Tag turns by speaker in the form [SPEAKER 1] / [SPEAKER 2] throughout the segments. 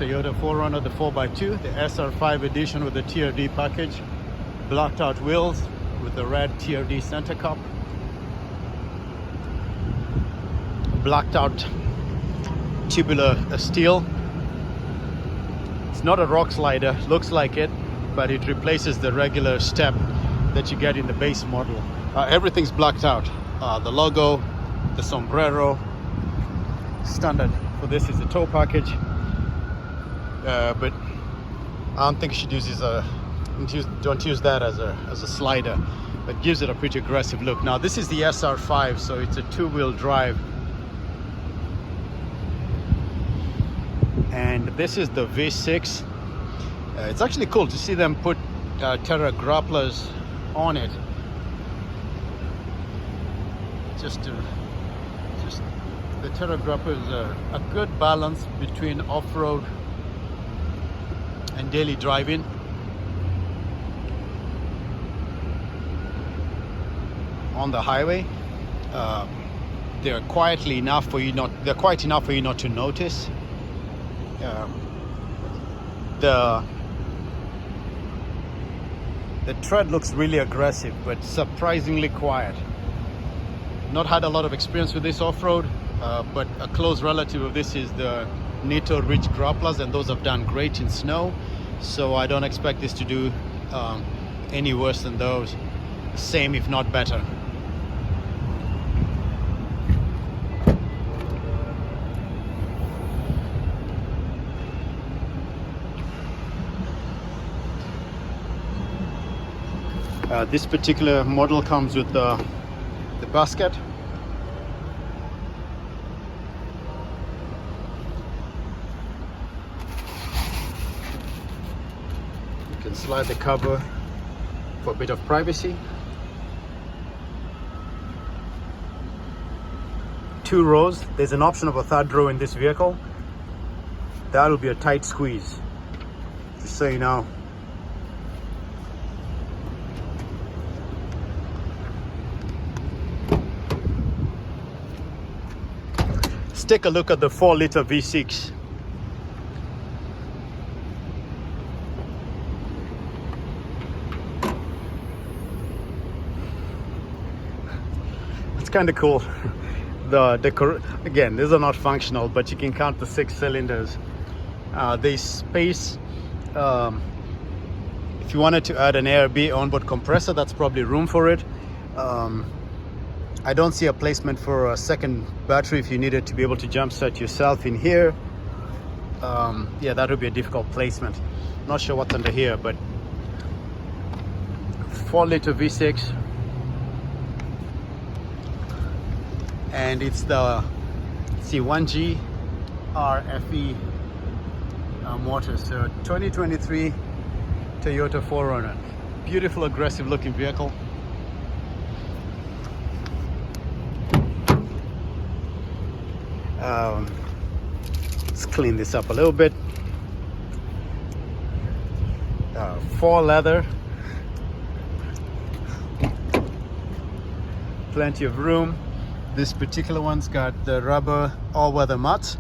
[SPEAKER 1] Toyota 4Runner, the 4x2, the SR5 edition with the TRD package, blacked out wheels with the red TRD center cup, blacked out tubular steel. It's not a rock slider, looks like it, but it replaces the regular step that you get in the base model. Everything's blacked out. The logo, the sombrero, standard for this is the tow package, but I don't think you should use this don't use that as a slider. It gives it a pretty aggressive look. Now this is the SR5, so it's a two-wheel drive, and this is the V6. It's actually cool to see them put Terra grapplers on it, just the Terra grappler is a good balance between off-road and daily driving. On the highway, they're quiet enough for you not to notice. The tread looks really aggressive, but surprisingly quiet. Not had a lot of experience with this off-road, but a close relative of this is the Nitto Ridge grapplers, and those have done great in snow, so I don't expect this to do any worse than those. Same, if not better. This particular model comes with the basket. You can slide the cover for a bit of privacy. 2 rows. There's an option of a 3rd row in this vehicle. That'll be a tight squeeze, just so you know. Take a look at the 4-liter V6. It's kind of cool. Again, these are not functional, but you can count the 6 cylinders. There's space. If you wanted to add an ARB onboard compressor, that's probably room for it. I don't see a placement for a second battery if you needed to be able to jump start yourself in here. Yeah, that would be a difficult placement. Not sure what's under here, but 4-liter V6, and it's the C1G RFE motor. So 2023 Toyota 4Runner, beautiful, aggressive looking vehicle. Let's clean this up a little bit. 4 leather, plenty of room. This particular one's got the rubber all-weather mats.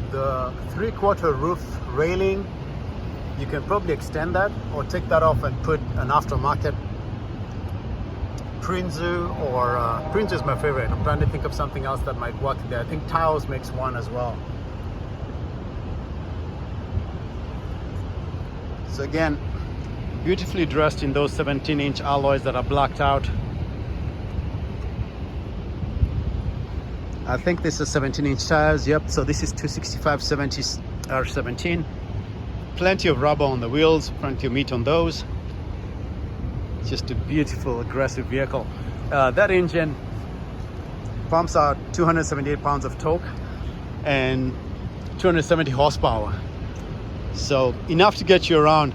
[SPEAKER 1] The 3/4 roof railing, you can probably extend that or take that off and put an aftermarket Prinzu, or Prinzu is my favorite. I'm trying to think of something else that might work there. I think Taos makes one as well. So again, beautifully dressed in those 17-inch alloys that are blacked out. I think this is 17-inch tires. Yep, so this is 265/70 R17. Plenty of rubber on the wheels, plenty of meat on those. Just a beautiful, aggressive vehicle. That engine pumps out 278 pounds of torque and 270 horsepower. So enough to get you around.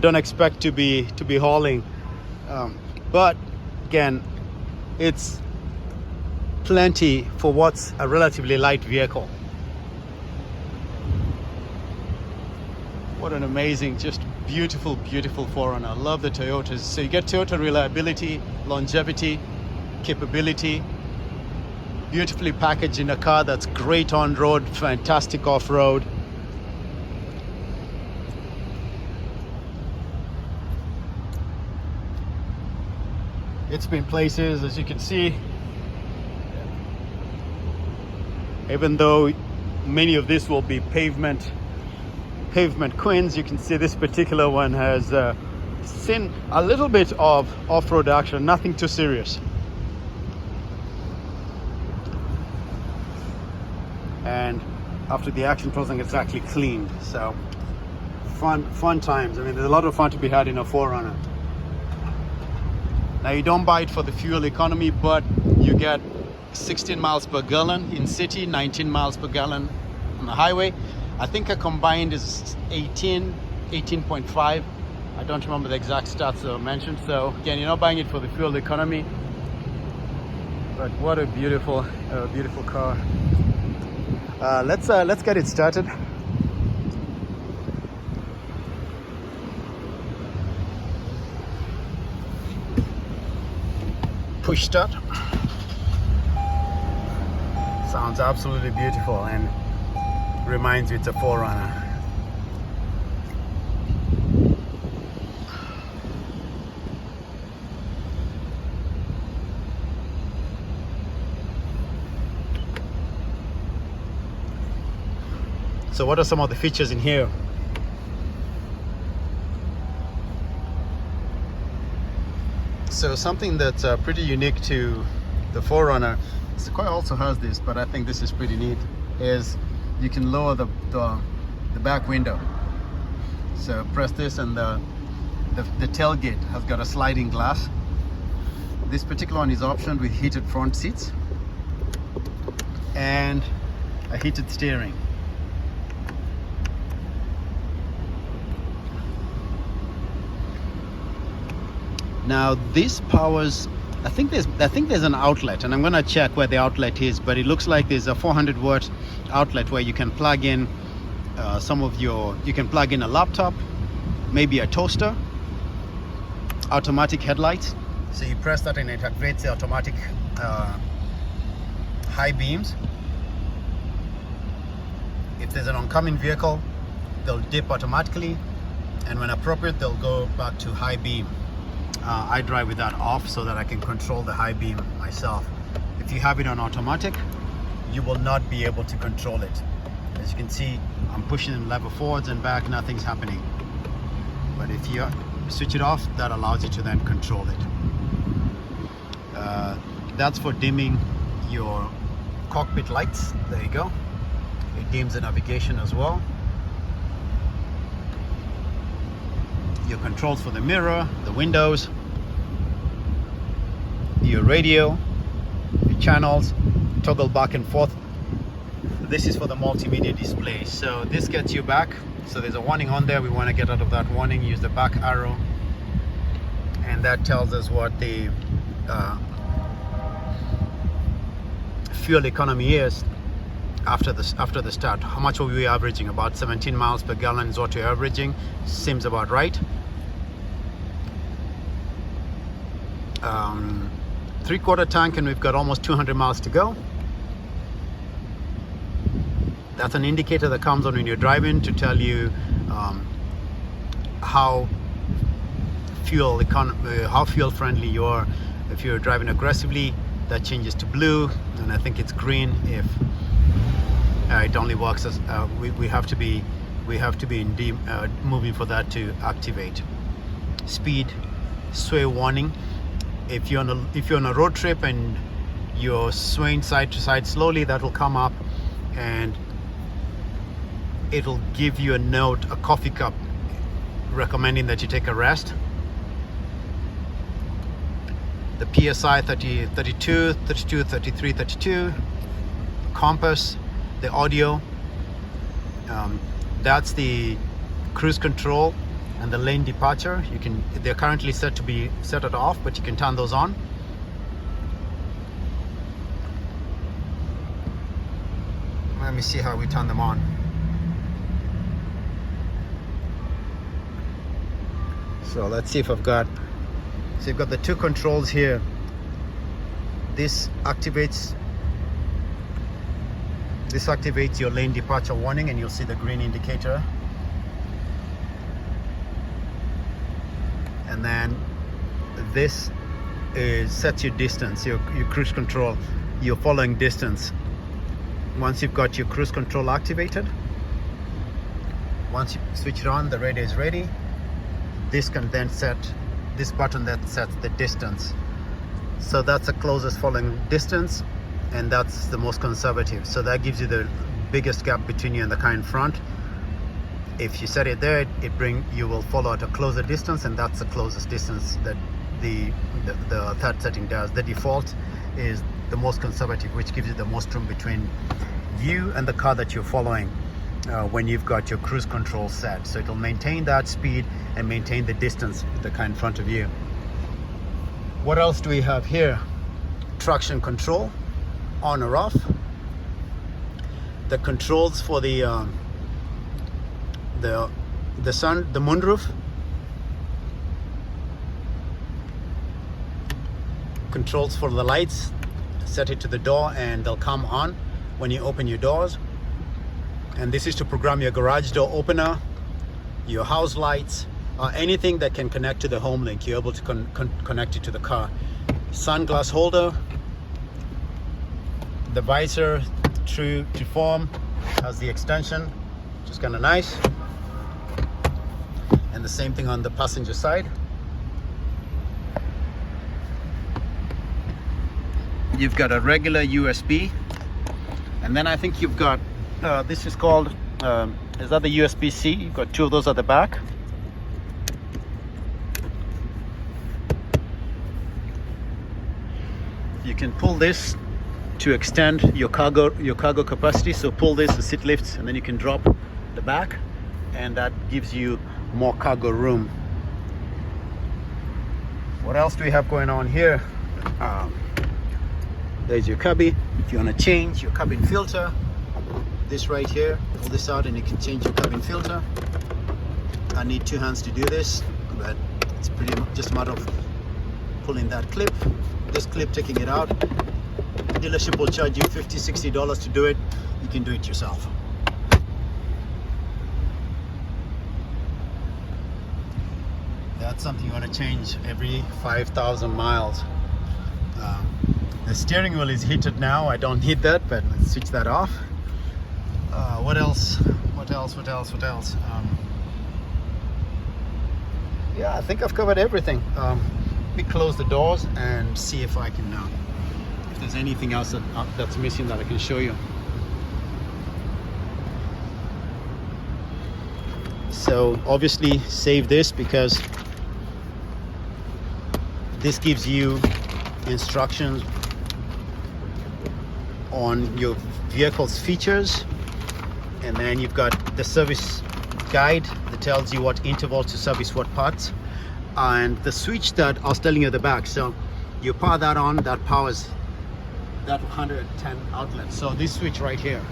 [SPEAKER 1] Don't expect to be hauling, but again, it's plenty for what's a relatively light vehicle. What an amazing, just beautiful, beautiful 4Runner. I love the Toyotas. So you get Toyota reliability, longevity, capability, beautifully packaged in a car that's great on road, fantastic off road. It's been places, as you can see, even though many of this will be pavement queens, you can see this particular one has seen a little bit of off-road action, nothing too serious. And after the action closing, it's actually cleaned. So fun times. I mean, there's a lot of fun to be had in a 4Runner. Now, you don't buy it for the fuel economy, but you get 16 miles per gallon in city, 19 miles per gallon on the highway. I think a combined is 18.5. I don't remember the exact stats that were mentioned. So again, you're not buying it for the fuel economy, but what a beautiful car. Let's get it started. Push start. Sounds absolutely beautiful and reminds you it's a 4Runner. So what are some of the features in here? So something that's pretty unique to the 4Runner, Sequoia also has this, but I think this is pretty neat, is you can lower the back window. So press this and the tailgate has got a sliding glass. This particular one is optioned with heated front seats and a heated steering. Now this powers, I think there's an outlet, and I'm gonna check where the outlet is, but it looks like there's a 400 watt outlet where you can plug in you can plug in a laptop, maybe a toaster, automatic headlights. So you press that and it activates the automatic high beams. If there's an oncoming vehicle, they'll dip automatically, and when appropriate, they'll go back to high beam. I drive with that off so that I can control the high beam myself. If you have it on automatic, you will not be able to control it. As you can see, I'm pushing the lever forwards and back, nothing's happening. But if you switch it off, that allows you to then control it. That's for dimming your cockpit lights. There you go. It dims the navigation as well. Your controls for the mirror, the windows, your radio, your channels, toggle back and forth. This is for the multimedia display. So this gets you back. So there's a warning on there. We want to get out of that warning, use the back arrow. And that tells us what the fuel economy is after the start. How much are we averaging? About 17 miles per gallon is what we're averaging. Seems about right. 3/4 tank, and we've got almost 200 miles to go. That's an indicator that comes on when you're driving to tell you how fuel friendly you are. If you're driving aggressively, that changes to blue, and I think it's green if it only works as we have to be in moving for that to activate. Speed, sway warning. If you're on a road trip and you're swaying side to side slowly, that will come up and it'll give you a note, a coffee cup, recommending that you take a rest. The PSI 30, 32, 32, 33, 32, compass, the audio, that's the cruise control and the lane departure. They're currently set to be set it off, but you can turn those on. Let me see how we turn them on. So let's see if I've got, so you've got the two controls here. This activates your lane departure warning, and you'll see the green indicator. And then this sets your distance, your cruise control, your following distance. Once you've got your cruise control activated, once you switch it on, the radio is ready. This can then set, this button that sets the distance. So that's the closest following distance, and that's the most conservative. So that gives you the biggest gap between you and the car in front. If you set it there, you will follow at a closer distance, and that's the closest distance that the third setting does. The default is the most conservative, which gives you the most room between you and the car that you're following when you've got your cruise control set. So it'll maintain that speed and maintain the distance with the car in front of you. What else do we have here? Traction control, on or off. The controls for the moonroof. Controls for the lights, set it to the door and they'll come on when you open your doors. And this is to program your garage door opener, your house lights, anything that can connect to the home link. You're able to connect it to the car. Sunglass holder, the visor true to form, has the extension, which is kind of nice. And the same thing on the passenger side. You've got a regular USB, and then I think you've got this is called is that the USB-C? You've got two of those at the back. You can pull this to extend your cargo capacity. So pull this, the seat lifts, and then you can drop the back, and that gives you more cargo room. What else do we have going on here? There's your cubby. If you want to change your cabin filter, this right here, pull this out and you can change your cabin filter. I need two hands to do this, but it's pretty much just a matter of pulling that clip, this clip, taking it out. Dealership will charge you $50-$60 to do it. You can do it yourself. That's something you want to change every 5,000 miles. The steering wheel is heated now. I don't need that, but let's switch that off. What else? Yeah, I think I've covered everything. Let me close the doors and see if I can if there's anything else that's missing that I can show you. So obviously save this, because this gives you instructions on your vehicle's features, and then you've got the service guide that tells you what intervals to service what parts, and the switch that I was telling you at the back. So you power that on, that powers that 110 outlet. So this switch right here,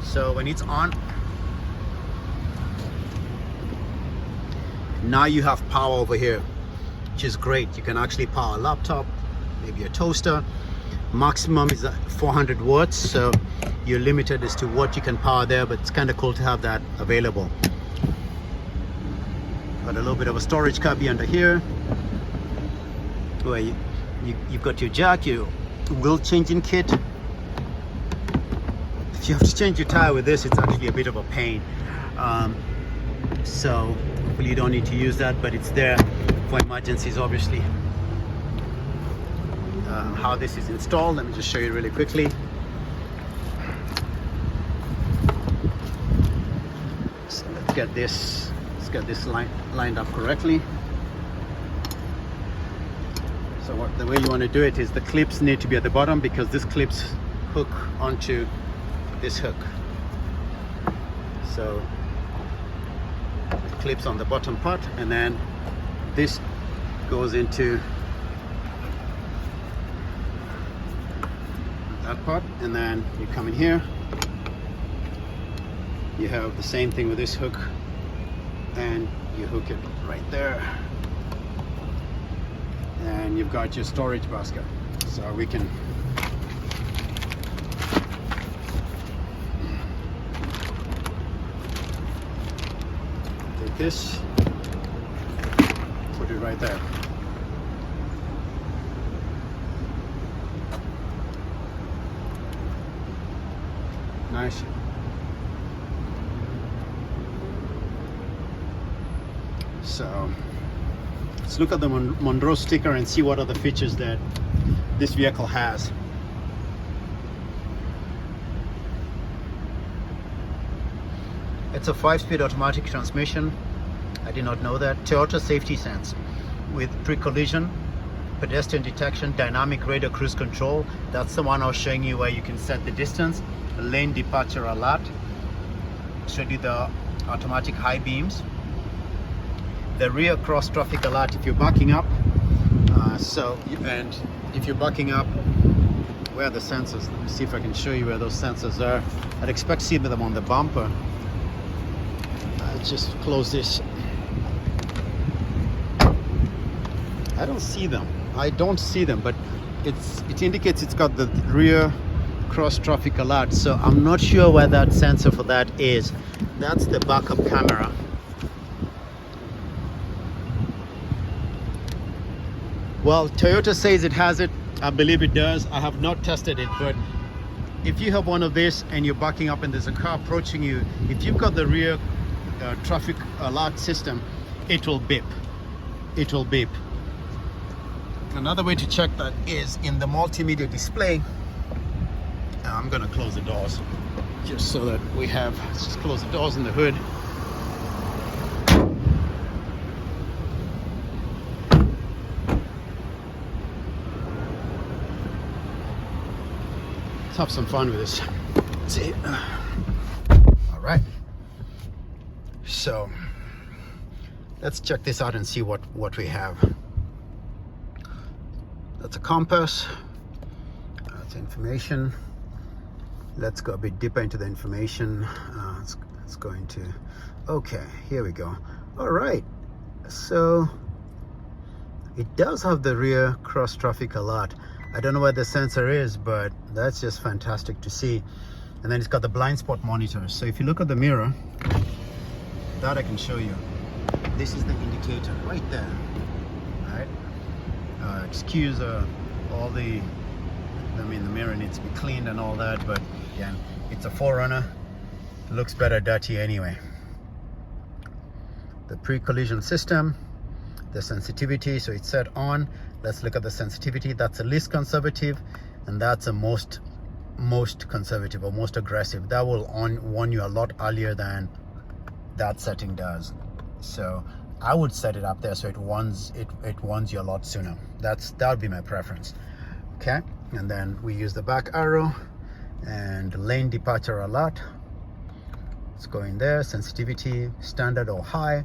[SPEAKER 1] so when it's on, now you have power over here, which is great. You can actually power a laptop, maybe a toaster. Maximum is 400 watts, so you're limited as to what you can power there, but it's kind of cool to have that available. Got a little bit of a storage cubby under here, where you've got your jack, your wheel changing kit. If you have to change your tire with this, it's actually a bit of a pain. So hopefully you don't need to use that, but it's there for emergencies, obviously. How this is installed, let me just show you really quickly. So let's get this lined up correctly. So the way you want to do it is the clips need to be at the bottom, because this clips hook onto this hook. So it clips on the bottom part, and then this goes into that part, and then you come in here You have the same thing with this hook, and you hook it right there, and you've got your storage basket. So we can take this, put it right there. Nice. So let's look at the Monroe sticker and see what other features that this vehicle has. It's a 5-speed automatic transmission. I did not know that. Toyota Safety Sense with pre-collision, pedestrian detection, dynamic radar cruise control. That's the one I was showing you where you can set the distance. Lane departure alert. Showed you the automatic high beams. The rear cross traffic alert if you're backing up. And if you're backing up, where are the sensors? Let me see if I can show you where those sensors are. I'd expect to see them on the bumper. Let's just close this. I don't see them. I don't see them, but it indicates it's got the rear cross traffic alert. So I'm not sure where that sensor for that is. That's the backup camera. Well, Toyota says it has it. I believe it does. I have not tested it, but if you have one of this and you're backing up and there's a car approaching you, if you've got the rear traffic alert system, it will beep. It will beep. Another way to check that is in the multimedia display. I'm gonna close the doors just so that we have, let's just close the doors in the hood. Let's have some fun with this. Let's see. All right. So let's check this out and see what we have. That's a compass. That's information. Let's go a bit deeper into the information. It's going to, okay, here we go. All right, so it does have the rear cross traffic alert. I don't know where the sensor is, but that's just fantastic to see. And then it's got the blind spot monitor. So if you look at the mirror, that I can show you. This is the indicator right there. All right. Excuse all the, I mean, the mirror needs to be cleaned and all that, but again, it's a 4Runner. It looks better dirty anyway. The pre-collision system, the sensitivity, so it's set on. Let's look at the sensitivity. That's the least conservative, and that's the most conservative or most aggressive. That will warn you a lot earlier than that setting does. So I would set it up there so it warns you a lot sooner. That would be my preference. Okay, and then we use the back arrow and lane departure alert. Let's go in there. Sensitivity, standard or high.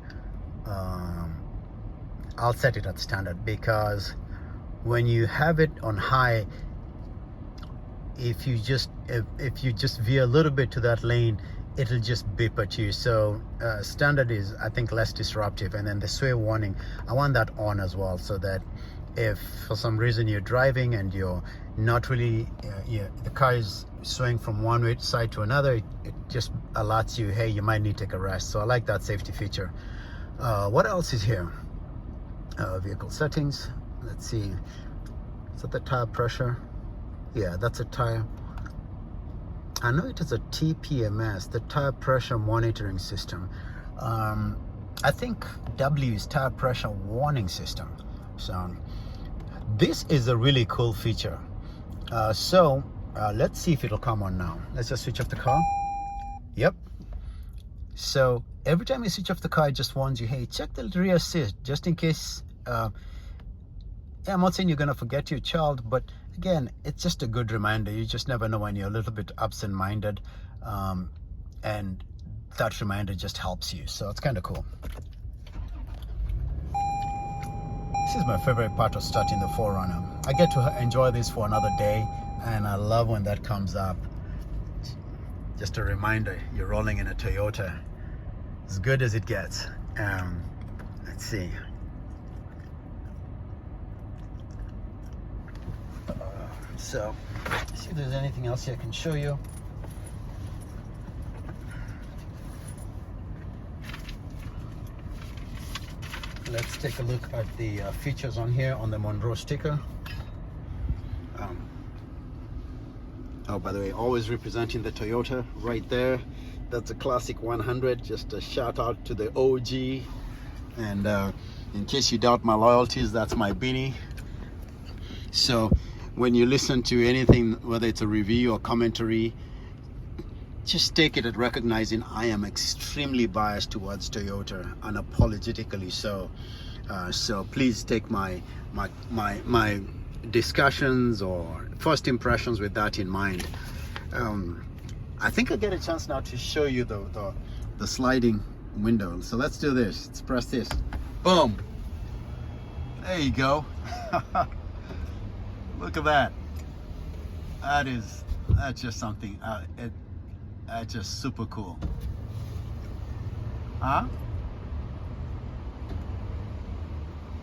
[SPEAKER 1] I'll set it at standard because when you have it on high, if you just veer a little bit to that lane, it'll just beep at you. So standard is, I think, less disruptive. And then the sway warning, I want that on as well, so that if for some reason you're driving and you're not really the car is swaying from one way side to another, it just alerts you, hey, you might need to take a rest. So I like that safety feature. What else is here? Vehicle settings. Let's see, is that the tire pressure? Yeah, that's a tire. I know it is a TPMS, the tire pressure monitoring system. I think W is tire pressure warning system. So this is a really cool feature. Let's see if it'll come on now. Let's just switch off the car. Yep. So every time you switch off the car, it just warns you, hey, check the rear assist, just in case. Yeah, I'm not saying you're gonna forget your child, but again, it's just a good reminder. You just never know when you're a little bit absent-minded, and that reminder just helps you. So it's kind of cool. This is my favorite part of starting the 4Runner. I get to enjoy this for another day, and I love when that comes up. Just a reminder, you're rolling in a Toyota, as good as it gets. Let's see. So, let's see if there's anything else I can show you. Let's take a look at the features on here on the Monroe sticker. Oh, by the way, always representing the Toyota right there. That's a classic 100. Just a shout out to the OG. And in case you doubt my loyalties, that's my beanie. So when you listen to anything, whether it's a review or commentary, just take it at recognizing I am extremely biased towards Toyota, unapologetically so. So please take my discussions or first impressions with that in mind. I think I'll get a chance now to show you the sliding window. So let's do this. Let's press this. Boom. There you go. Look at that. That's just something. That's just super cool. Huh?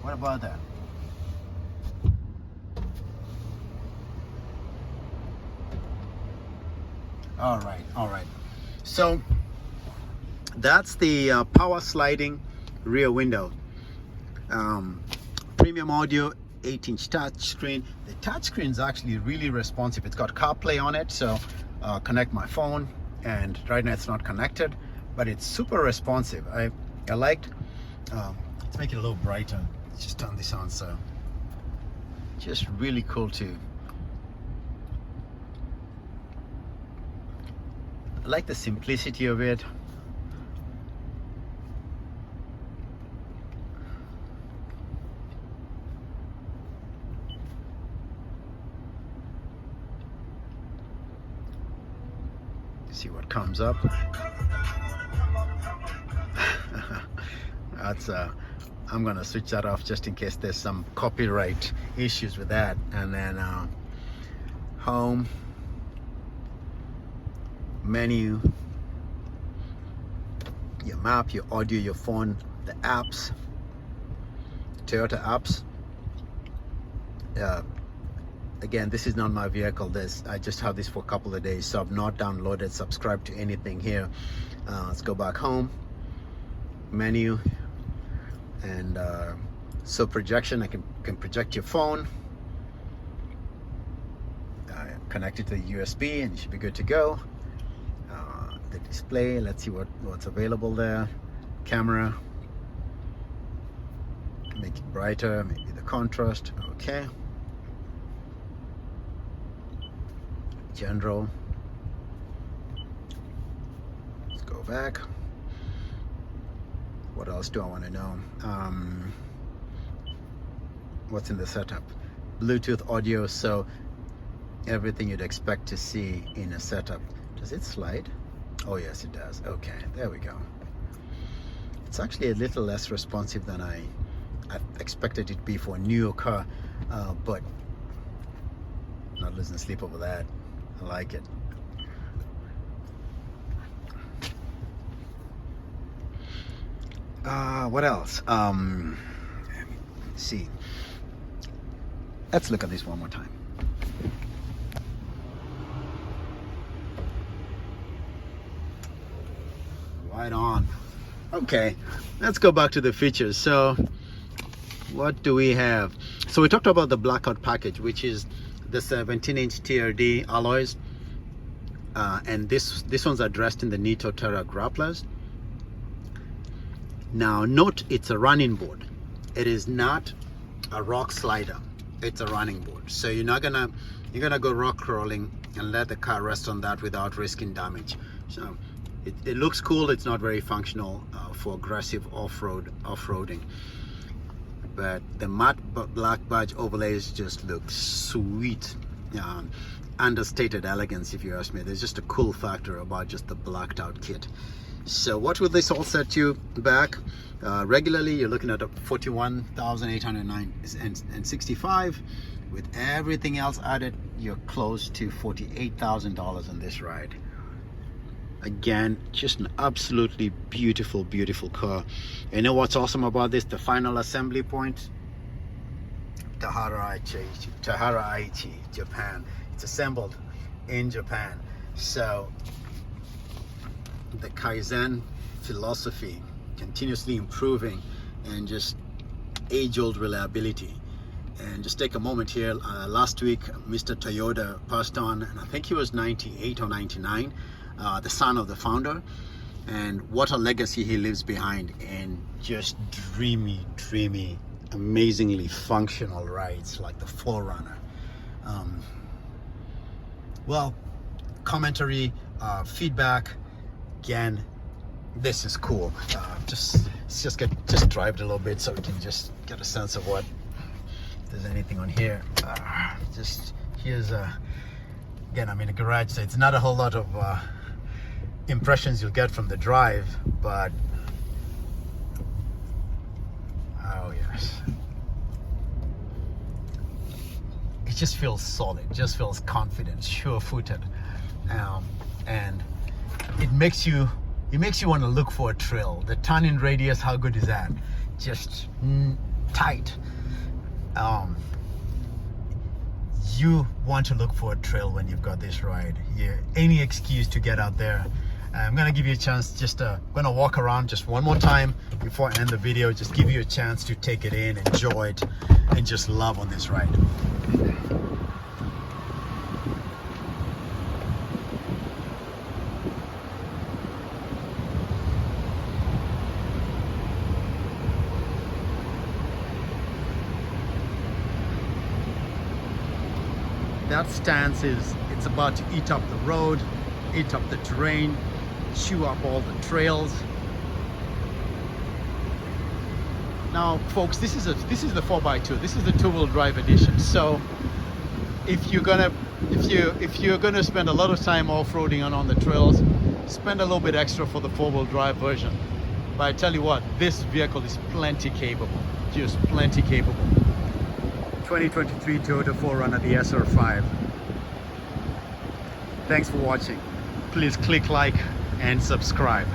[SPEAKER 1] What about that? All right. So that's the power sliding rear window. Premium audio, 8-inch touchscreen. The touchscreen is actually really responsive. It's got CarPlay on it, so connect my phone. And right now it's not connected, but it's super responsive. I liked. Let's make it a little brighter. Let's just turn this on. So just really cool too. I like the simplicity of it. See what comes up. That's I'm gonna switch that off just in case there's some copyright issues with that. And then home, menu, your map, your audio, your phone, the apps, Toyota apps. Again, this is not my vehicle. I just have this for a couple of days, so I've not downloaded, subscribed to anything here. Let's go back home, menu, and so projection. I can project your phone, connect it to the USB, and you should be good to go. The display, let's see what's available there. Camera, make it brighter, maybe the contrast. Okay. General. Let's go back. What else do I want to know? What's in the setup? Bluetooth audio, so everything you'd expect to see in a setup. Does it slide? Oh yes, it does. Okay, there we go. It's actually a little less responsive than I expected it to be for a newer car, but not losing sleep over that. I like it. What else? Let me see. Let's look at this one more time. Right on. Okay, let's go back to the features. So what do we have? So we talked about the blackout package, which is the 17-inch TRD alloys, and this one's addressed in the Nitto Terra grapplers. Now note, it's a running board. It is not a rock slider. It's a running board. So you're gonna go rock crawling and let the car rest on that without risking damage. So it looks cool. It's not very functional for aggressive off-roading. But the matte black badge overlays just look sweet. Understated elegance, if you ask me. There's just a cool factor about just the blacked out kit. So what will this all set you back? Regularly, you're looking at $41,809.65. With everything else added, you're close to $48,000 on this ride. Again, just an absolutely beautiful, beautiful car. You know what's awesome about this? The final assembly point, Tahara Aichi, Japan. It's assembled in Japan. So the Kaizen philosophy, continuously improving, and just age-old reliability. And just take a moment here. Last week, Mr. Toyota passed on, and I think he was 98 or 99, the son of the founder. And what a legacy he leaves behind, and just dreamy, amazingly functional rides like the 4Runner. Well, commentary, feedback. Again, this is cool. Just drive it a little bit so we can just get a sense of what, if there's anything on here. Just here's again, I'm in a garage, so it's not a whole lot of impressions you'll get from the drive, but oh yes, it just feels solid, just feels confident, sure-footed, and it makes you want to look for a trail. The turn-in radius, how good is that? Just tight. You want to look for a trail when you've got this ride. Any excuse to get out there. I'm gonna give you a chance, I'm gonna walk around just one more time before I end the video, just give you a chance to take it in, enjoy it, and just love on this ride. That stance it's about to eat up the road, eat up the terrain, chew up all the trails. Now folks, this is the 4x2, this is the two-wheel drive edition. So if you're gonna spend a lot of time off-roading and on the trails, spend a little bit extra for the 4-wheel drive version. But I tell you what, this vehicle is plenty capable, just plenty capable. 2023 Toyota 4Runner, the SR5. Thanks for watching. Please click like and subscribe.